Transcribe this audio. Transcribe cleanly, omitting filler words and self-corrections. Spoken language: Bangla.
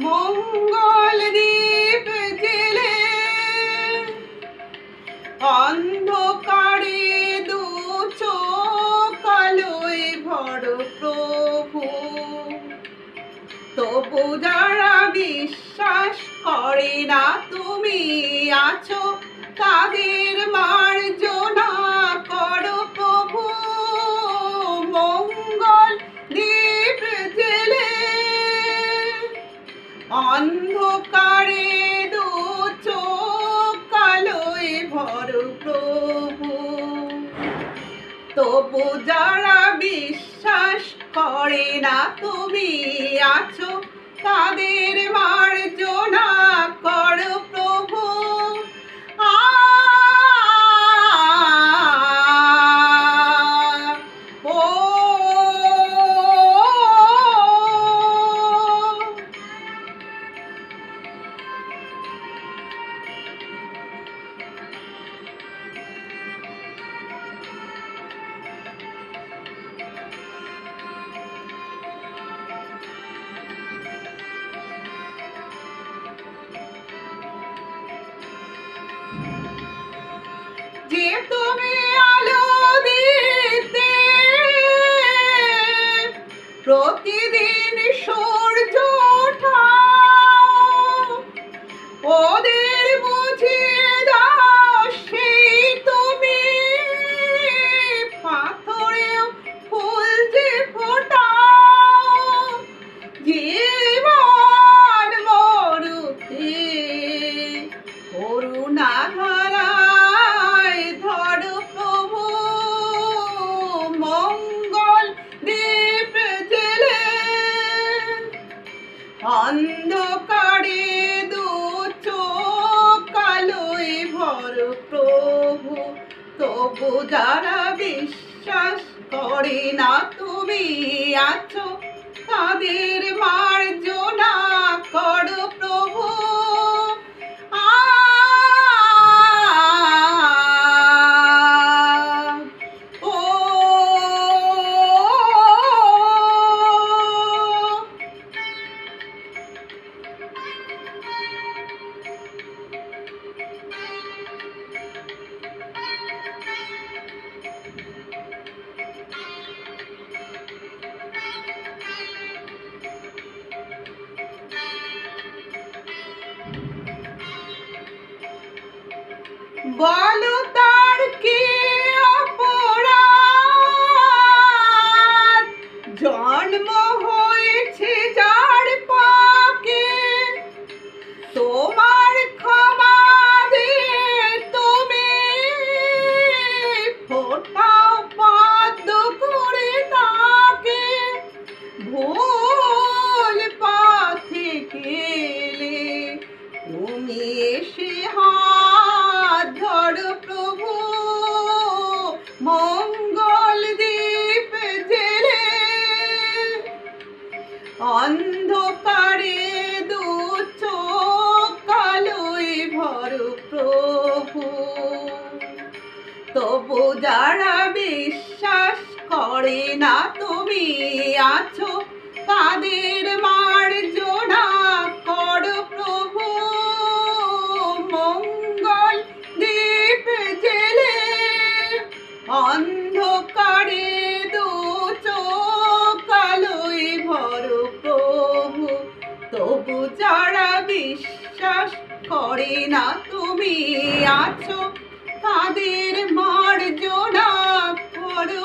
মঙ্গল দীপ জেলে অন্ধকারে দু চোখ আলোয় ভর প্রভু, তবু যারা বিশ্বাস করে না তুমি আছো তাদের মার্জনা করো প্রভু। মঙ্গল দীপ জেলে অন্ধকারে দু চোখ আলোয় ভর প্রভু, তবু যারা বিশ্বাস করে না তুমি আছো তাদের মার্জনা করো প্রভু। যে তুমি আলো দিতে প্রতিদিন সূর্য ওঠাও, ওদের বুঝিয়ে দাও সেই তুমি পাথরেও ফুল যে ফোটাও। জীবন মরুতে করুণা ধারা ধরো প্রভু। মঙ্গল দীপ জেলে অন্ধকারে দু চোখ আলোয় ভর প্রভু, তবু যারা বিশ্বাস করে না তুমি আছো তাদের মার্জনা করো প্রভু। বলো তার কি অপরাধ, জন্ম হয়েছে যার পাকে, তোমার ক্ষমা দিয়ে তুমি ফোটাও পদ্ম করে তাকে। ভুল পথে গেলে তুমি এসে ধরো প্রভু। মঙ্গল দীপ জেলে অন্ধকারে দু চোখ আলোয় ভর প্রভু, তবু যারা বিশ্বাস করে না তুমি আছো তাদের মার্জনা করো প্রভু। মঙ্গল দীপ জেলে অন্ধকারে দু চোখ আলোয় ভর প্রভু, তবু যারা বিশ্বাস করে না তুমি আছো তাদের মার্জনা করো।